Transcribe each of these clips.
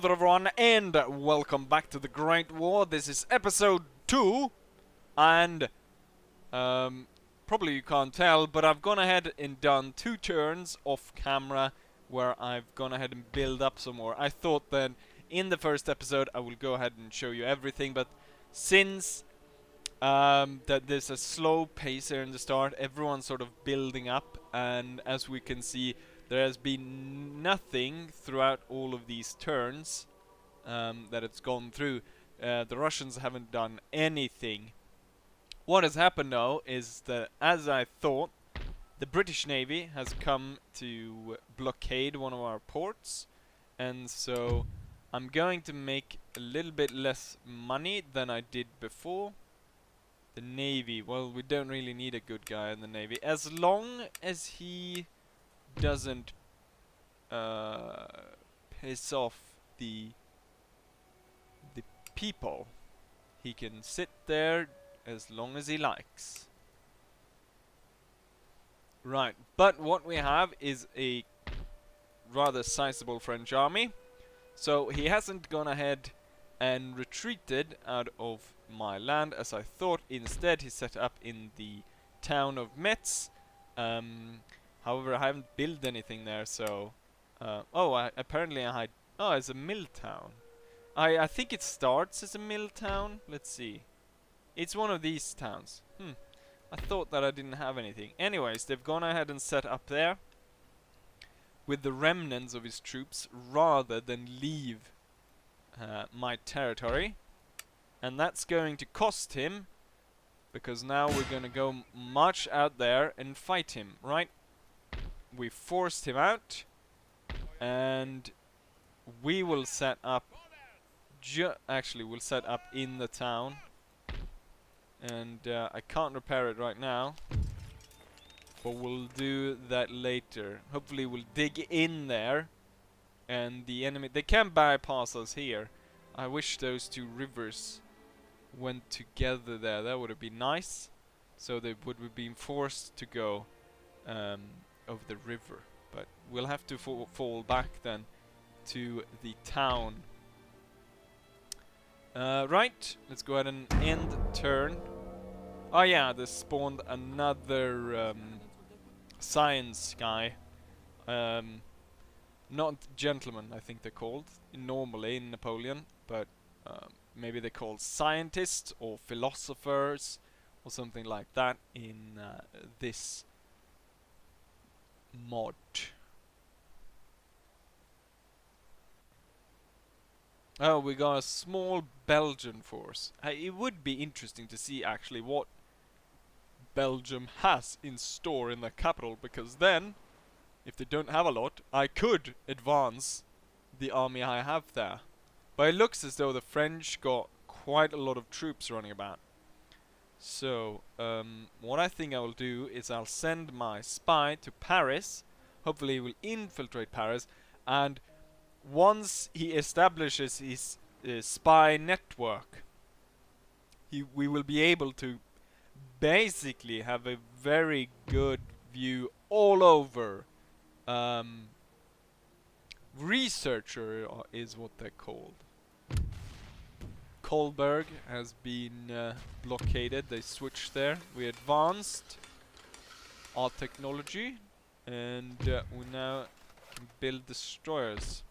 there everyone, and welcome back to the Great War. This is episode 2, and probably you can't tell, but I've gone ahead and done 2 turns off camera where I've gone ahead and built up some more. I thought that in the first episode I will go ahead and show you everything, but since that there's a slow pace here in the start, everyone's sort of building up, and as we can see, there has been nothing throughout all of these turns that it's gone through. The Russians haven't done anything. What has happened though is that, as I thought, the British Navy has come to blockade one of our ports, and so I'm going to make a little bit less money than I did before. The Navy, well, we don't really need a good guy in the Navy, as long as he doesn't piss off the people. He can sit there as long as he likes. Right, but what we have is a rather sizable French army, so he hasn't gone ahead and retreated out of my land as I thought. Instead, he set up in the town of Metz. However, I haven't built anything there, so apparently I had... Oh, it's a mill town. I think it starts as a mill town. Let's see. It's one of these towns. I thought that I didn't have anything. Anyways, they've gone ahead and set up there with the remnants of his troops rather than leave my territory. And that's going to cost him, because now we're going to go march out there and fight him, right? We forced him out, and we will set up actually we'll set up in the town, and I can't repair it right now, but we'll do that later. Hopefully we'll dig in there, and the enemy, they can't bypass us here. I wish those two rivers went together there. That would have been nice, so they would have been forced to go over the river, but we'll have to fall back then to the town. Right, let's go ahead and end turn. Oh yeah, they spawned another science guy. Not gentlemen, I think they're called normally in Napoleon, but maybe they're called scientists or philosophers or something like that in this mod. Oh, we got a small Belgian force. It would be interesting to see actually what Belgium has in store in the capital, because then, if they don't have a lot, I could advance the army I have there. But it looks as though the French got quite a lot of troops running about. So, what I think I will do is I'll send my spy to Paris. Hopefully he will infiltrate Paris, and once he establishes his spy network, we will be able to basically have a very good view all over. Researcher is what they're called. Kolberg has been blockaded. They switched there. We advanced our technology, and we now can build destroyers.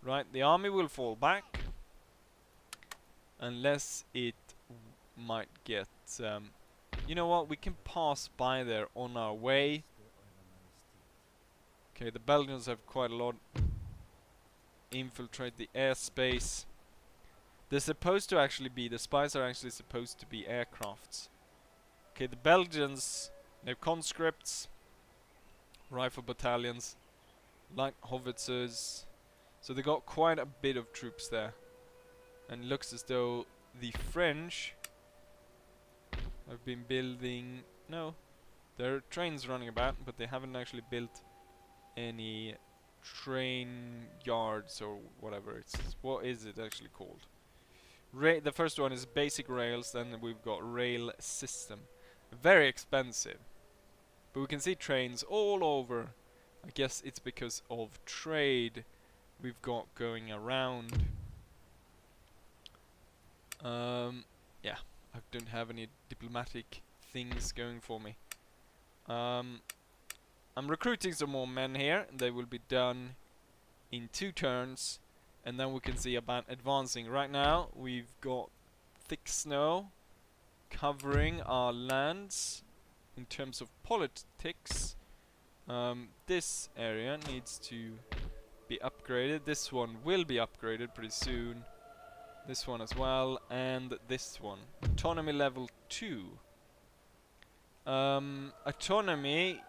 Right, the army will fall back unless it might get... you know what, we can pass by there on our way. Okay, the Belgians have quite a lot. Infiltrate the airspace. They're supposed to actually be... The spies are actually supposed to be aircrafts. Okay, the Belgians, they have conscripts, rifle battalions, light howitzers. So they got quite a bit of troops there. And it looks as though the French have been building... No, there are trains running about, but they haven't actually built any train yards or whatever. It's... What is it actually called? The first one is basic rails, then we've got rail system. Very expensive. But we can see trains all over. I guess it's because of trade we've got going around. Yeah, I don't have any diplomatic things going for me. I'm recruiting some more men here. They will be done in 2 turns, and then we can see about advancing. Right now, we've got thick snow covering our lands. In terms of politics, this area needs to be upgraded. This one will be upgraded pretty soon. This one as well, and this one. Autonomy level 2. Autonomy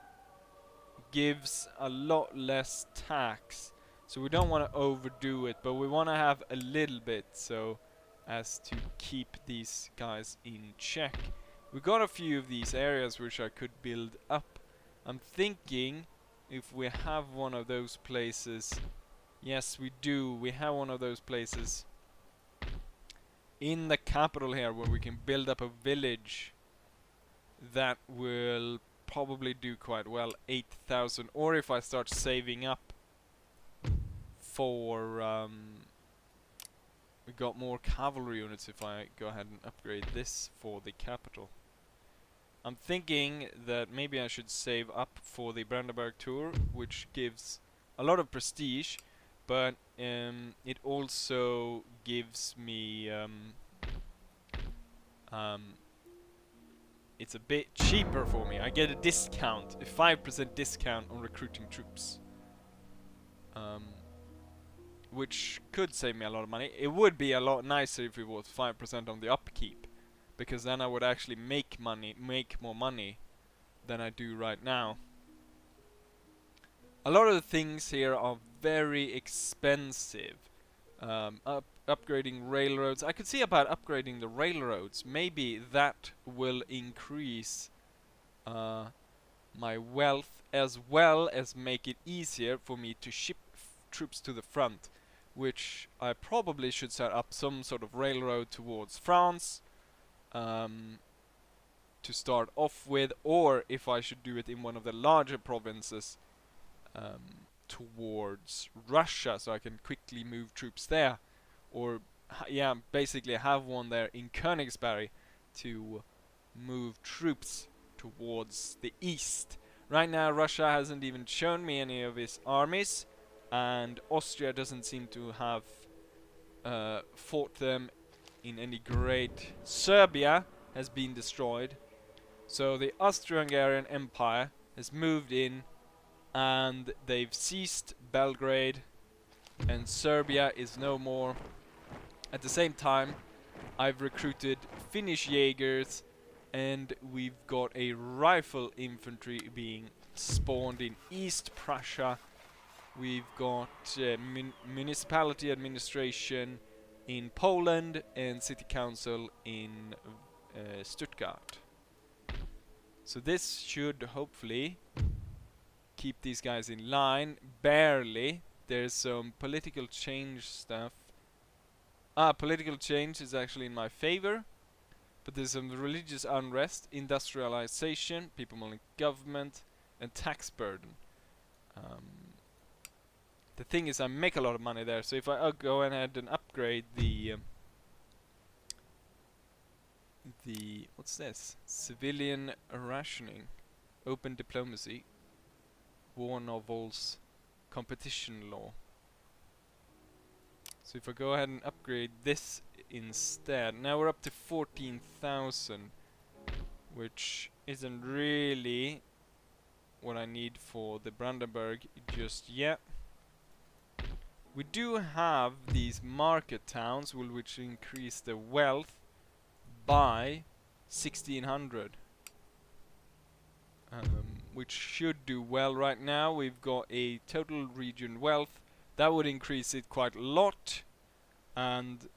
gives a lot less tax, so we don't want to overdo it, but we want to have a little bit so as to keep these guys in check. We got a few of these areas which I could build up. I'm thinking if we have one of those places. Yes, we do. We have one of those places in the capital here where we can build up a village that will probably do quite well. 8,000. Or if I start saving up for we got more cavalry units if I go ahead and upgrade this for the capital. I'm thinking that maybe I should save up for the Brandenburg tour, which gives a lot of prestige, but it also gives me it's a bit cheaper for me. I get a discount, a 5% discount on recruiting troops, which could save me a lot of money. It would be a lot nicer if it was 5% on the upkeep, because then I would actually make more money than I do right now. A lot of the things here are very expensive. Upgrading railroads. I could see about upgrading the railroads. Maybe that will increase my wealth, as well as make it easier for me to ship troops to the front, which I probably should set up some sort of railroad towards France to start off with, or if I should do it in one of the larger provinces towards Russia, so I can quickly move troops there, or yeah, basically have one there in Königsberg to move troops towards the east. Right now Russia hasn't even shown me any of his armies, and Austria doesn't seem to have fought them in any great. Serbia has been destroyed, so the Austro-Hungarian Empire has moved in and they've seized Belgrade, and Serbia is no more. At the same time, I've recruited Finnish Jaegers, and we've got a rifle infantry being spawned in East Prussia. We've got municipality administration in Poland and city council in Stuttgart. So this should hopefully keep these guys in line. Barely. There's some political change stuff. Political change is actually in my favor, but there's some religious unrest, industrialization, people wanting government, and tax burden. The thing is, I make a lot of money there, so if I go ahead and upgrade the what's this? Civilian rationing, open diplomacy, war novels, competition law. So if I go ahead and upgrade this instead, now we're up to 14,000, which isn't really what I need for the Brandenburg just yet. We do have these market towns which increase the wealth by 1,600, which should do well. Right now we've got a total region wealth that would increase it quite a lot, and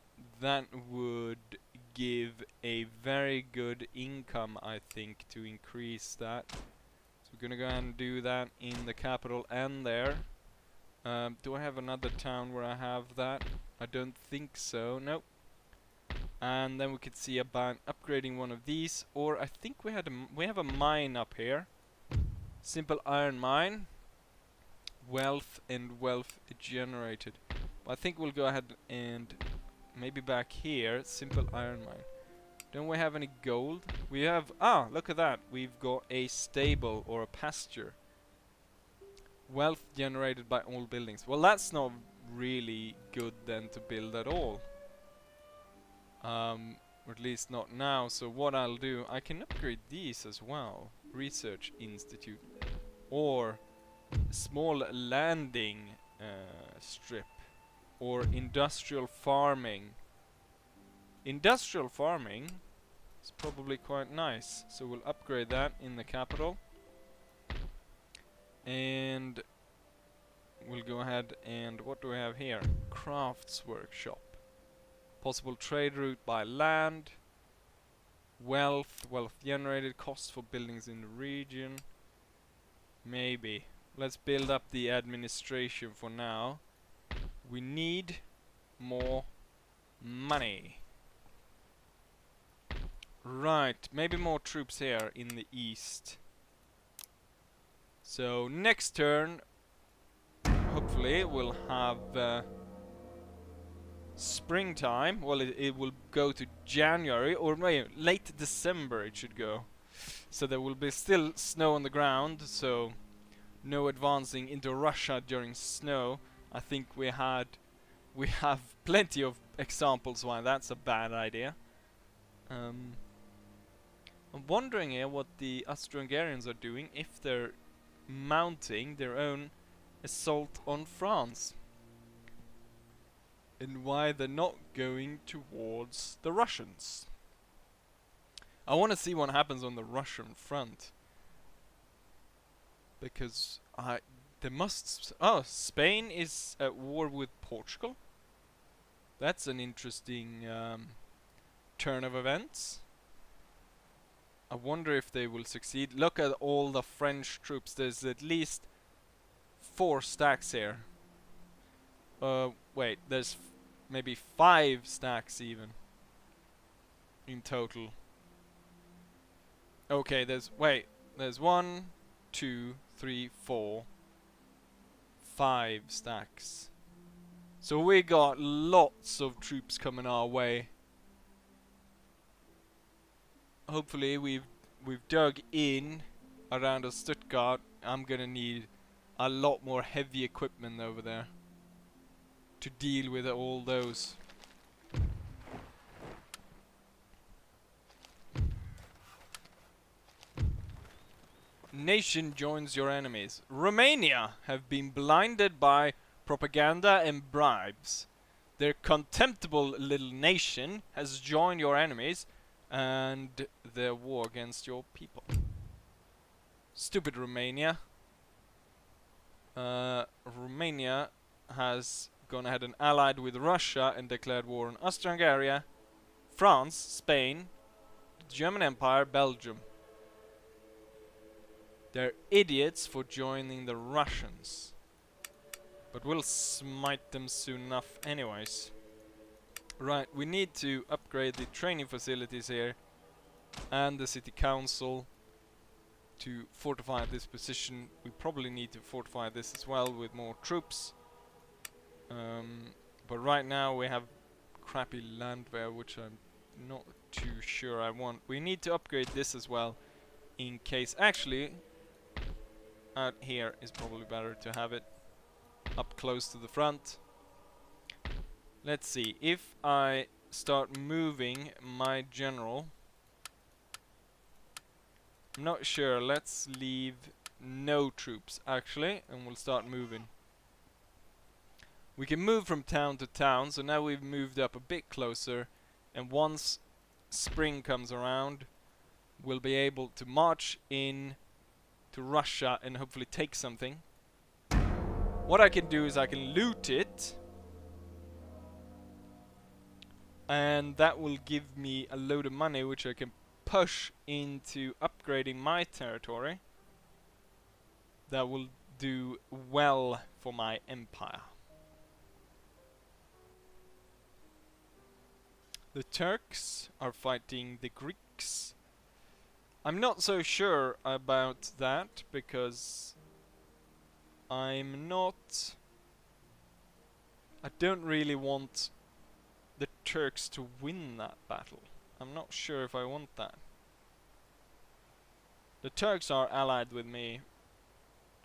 that would give a very good income, I think, to increase that. So we're gonna go ahead and do that in the capital and there. Do I have another town where I have that? I don't think so. Nope. And then we could see about upgrading one of these, or I think we have a mine up here. Simple iron mine. Wealth and wealth generated. I think we'll go ahead and maybe back here, simple iron mine. Don't we have any gold? We have, look at that. We've got a stable or a pasture. Wealth generated by all buildings. Well, that's not really good then to build at all. Or at least not now. So what I'll do, I can upgrade these as well. Research Institute. Or small landing strip. Or industrial farming. Industrial farming is probably quite nice. So we'll upgrade that in the capital. And we'll go ahead and what do we have here? Crafts workshop. Possible trade route by land. Wealth generated, costs for buildings in the region. Maybe. Let's build up the administration for now. We need more money. Right, maybe more troops here in the east. So next turn, hopefully we'll have springtime. Well, it will go to January or maybe late December it should go. So there will be still snow on the ground, so no advancing into Russia during snow. I think we have plenty of examples why that's a bad idea. I'm wondering here what the Austro-Hungarians are doing, if they're mounting their own assault on France. And why they're not going towards the Russians. I want to see what happens on the Russian front. Because they must... Spain is at war with Portugal. That's an interesting turn of events. I wonder if they will succeed. Look at all the French troops. There's at least 4 stacks here. Wait, there's maybe 5 stacks even. In total. Okay, there's 1, 2, 3, 4, 5 stacks. So we got lots of troops coming our way. Hopefully we've dug in around Stuttgart. I'm gonna need a lot more heavy equipment over there to deal with all those. Nation joins your enemies. Romania have been blinded by propaganda and bribes. Their contemptible little nation has joined your enemies and their war against your people. Stupid Romania. Romania has gone ahead and allied with Russia and declared war on Austria-Hungary, France, Spain, the German Empire, Belgium. They're idiots for joining the Russians. But we'll smite them soon enough anyways. Right, we need to upgrade the training facilities here and the city council to fortify this position. We probably need to fortify this as well with more troops. But right now we have crappy land there, which I'm not too sure I want. We need to upgrade this as well in case. Actually, out here is probably better to have it up close to the front. Let's see, if I start moving my general, I'm not sure, let's leave no troops actually, and we'll start moving. We can move from town to town, so now we've moved up a bit closer, and once spring comes around, we'll be able to march in to Russia and hopefully take something. What I can do is I can loot it, and that will give me a load of money which I can push into upgrading my territory. That will do well for my empire. The Turks are fighting the Greeks. I'm not so sure about that because I'm not I don't really want the Turks to win that battle. I'm not sure if I want that. The Turks are allied with me.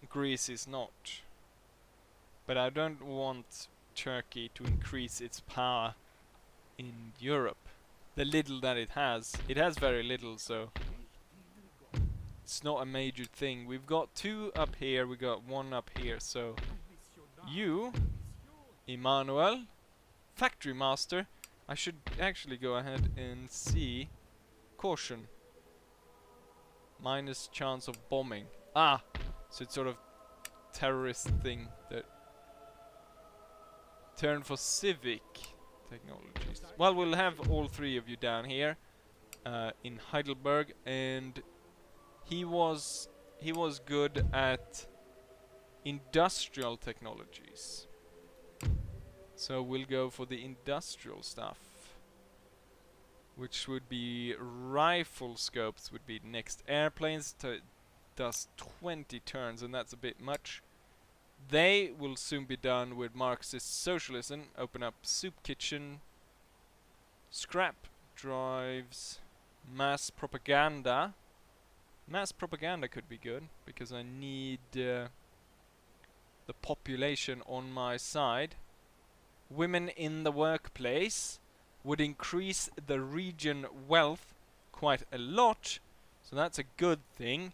Greece is not. But I don't want Turkey to increase its power in Europe. The little that it has very little, so it's not a major thing. We've got 2 up here, we got 1 up here, so you, Emmanuel, factory master, I should actually go ahead and see caution. Minus chance of bombing. Ah, so it's sort of terrorist thing that turn for civic technologies. Well, we'll have all 3 of you down here in Heidelberg, and he was good at industrial technologies. So we'll go for the industrial stuff, which would be rifle scopes would be next. Airplanes does 20 turns, and that's a bit much. They will soon be done with Marxist socialism. Open up soup kitchen, scrap drives, mass propaganda. Mass propaganda could be good because I need the population on my side. Women in the workplace would increase the region wealth quite a lot, so that's a good thing.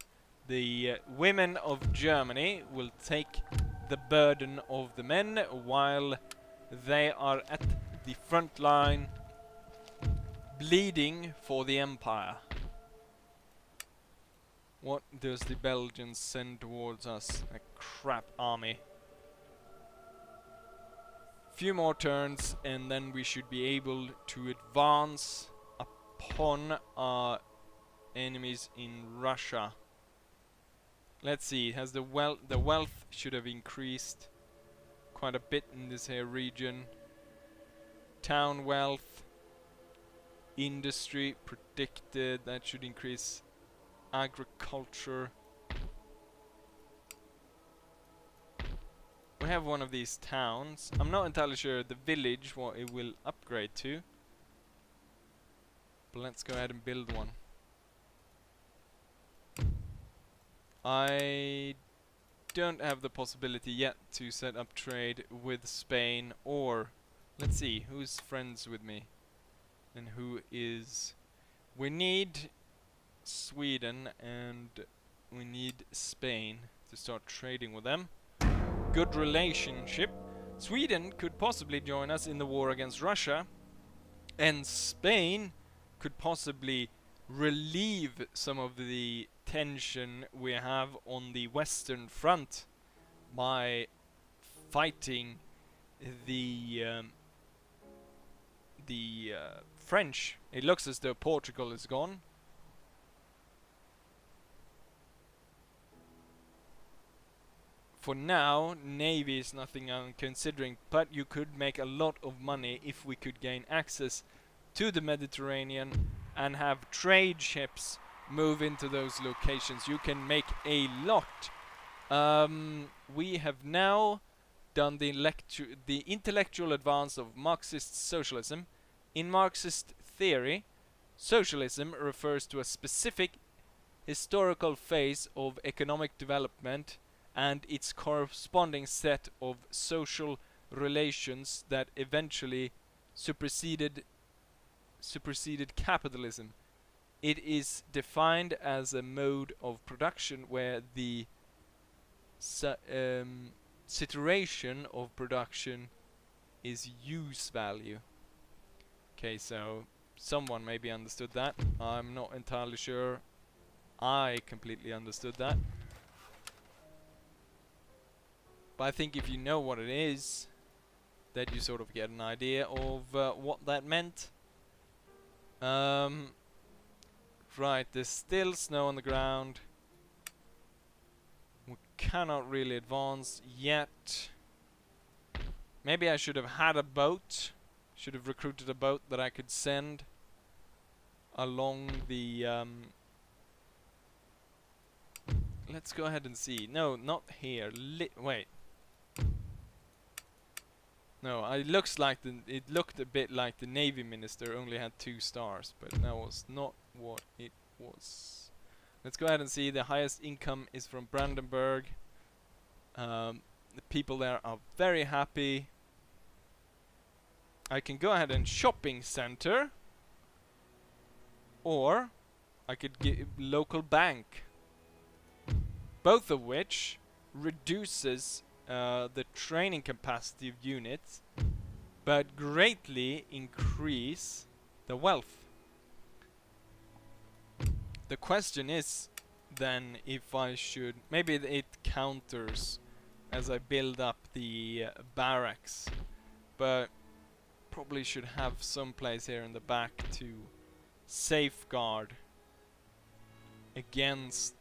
The women of Germany will take the burden of the men while they are at the front line bleeding for the empire. What does the Belgians send towards us? A crap army. Few more turns and then we should be able to advance upon our enemies in Russia. Let's see, has the wealth should have increased quite a bit in this here region. Town wealth, industry predicted, that should increase. Agriculture. We have one of these towns. I'm not entirely sure the village what it will upgrade to. But let's go ahead and build one. I don't have the possibility yet to set up trade with Spain or... Let's see, who's friends with me? And who is... We need Sweden and we need Spain to start trading with them. Good relationship. Sweden could possibly join us in the war against Russia, and Spain could possibly relieve some of the tension we have on the Western Front by fighting the French. It looks as though Portugal is gone. For now, Navy is nothing I'm considering, but you could make a lot of money if we could gain access to the Mediterranean and have trade ships move into those locations. You can make a lot. We have now done the intellectual advance of Marxist socialism. In Marxist theory, socialism refers to a specific historical phase of economic development and its corresponding set of social relations that eventually superseded capitalism. It is defined as a mode of production where the situation of production is use value. Okay, so someone maybe understood that. I'm not entirely sure I completely understood that. But I think if you know what it is, that you sort of get an idea of what that meant. Right, there's still snow on the ground. We cannot really advance yet. Maybe I should have had a boat. Should have recruited a boat that I could send along the... Let's go ahead and see. No, not here. Wait. No, it looks like it looked a bit like the Navy Minister only had 2 stars, but that was not what it was. Let's go ahead and see. The highest income is from Brandenburg. The people there are very happy. I can go ahead and shopping center, or I could get local bank. Both of which reduces the training capacity of units, but greatly increase the wealth. The question is then if I should... Maybe it counters as I build up the barracks, but probably should have some place here in the back to safeguard against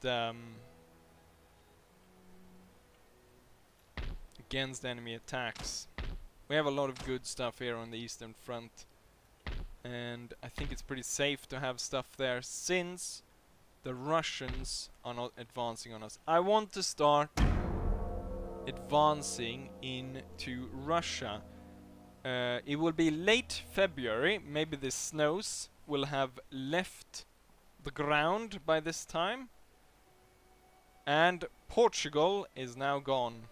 enemy attacks. We have a lot of good stuff here on the Eastern Front, and I think it's pretty safe to have stuff there since the Russians are not advancing on us. I want to start advancing into Russia. It will be late February, maybe the snows will have left the ground by this time, and Portugal is now gone.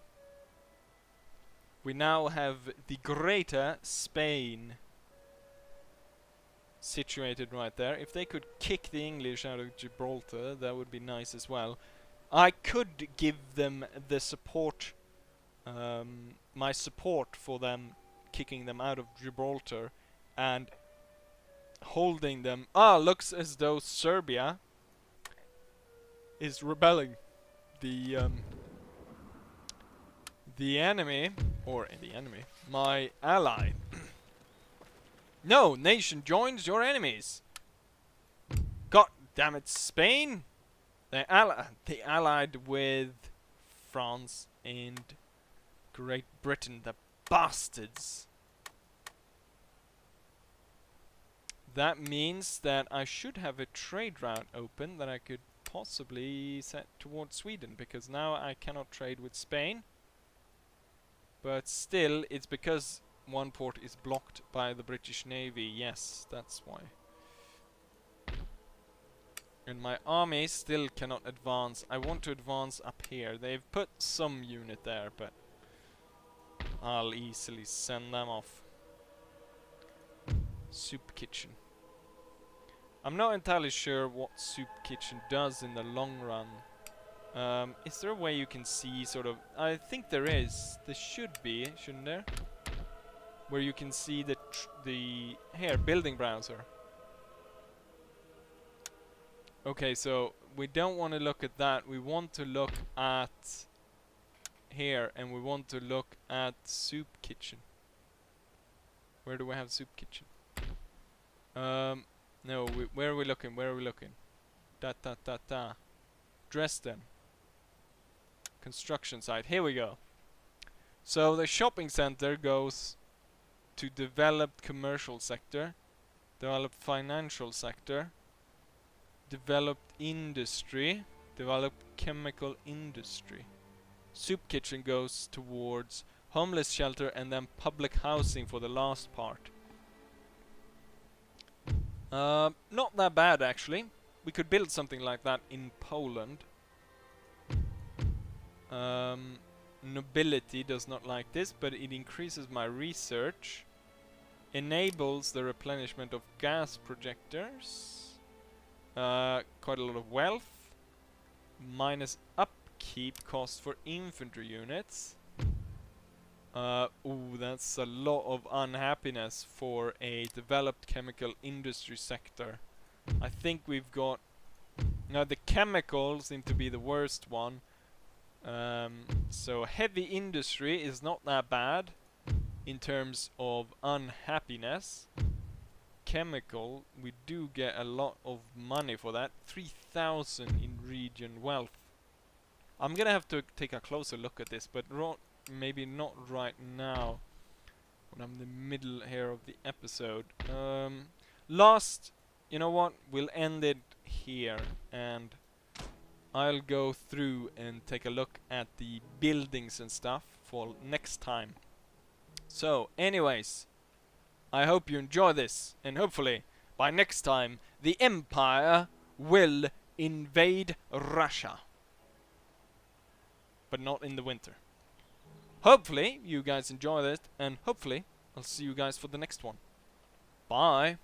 We now have the Greater Spain situated right there. If they could kick the English out of Gibraltar, that would be nice as well. I could give them the support, my support for them kicking them out of Gibraltar and holding them. Looks as though Serbia is rebelling. The enemy, my ally. No, nation joins your enemies. God damn it, Spain! They allied with France and Great Britain, the bastards. That means that I should have a trade route open that I could possibly set towards Sweden, because now I cannot trade with Spain. But still, it's because one port is blocked by the British Navy. Yes, that's why. And my army still cannot advance. I want to advance up here. They've put some unit there, but I'll easily send them off. Soup kitchen. I'm not entirely sure what soup kitchen does in the long run. Is there a way you can see sort of... I think there is. There should be, shouldn't there? Where you can see the here, building browser. Okay, so we don't want to look at that. We want to look at here, and we want to look at soup kitchen. Where do we have soup kitchen? No, where are we looking? Where are we looking? Dresden. Construction site. Here we go. So the shopping center goes to developed commercial sector, developed financial sector, developed industry, developed chemical industry. Soup kitchen goes towards homeless shelter and then public housing for the last part. Not that bad actually. We could build something like that in Poland. Nobility does not like this, but it increases my research. Enables the replenishment of gas projectors. Quite a lot of wealth. Minus upkeep cost for infantry units. Ooh, that's a lot of unhappiness for a developed chemical industry sector. I think we've got... Now the chemicals seem to be the worst one. So heavy industry is not that bad in terms of unhappiness. Chemical, we do get a lot of money for that. 3,000 in region wealth. I'm gonna have to take a closer look at this, but maybe not right now when I'm in the middle here of the episode. You know what? We'll end it here, and I'll go through and take a look at the buildings and stuff for next time. So, anyways, I hope you enjoy this, and hopefully, by next time, the Empire will invade Russia. But not in the winter. Hopefully, you guys enjoy this, and hopefully, I'll see you guys for the next one. Bye!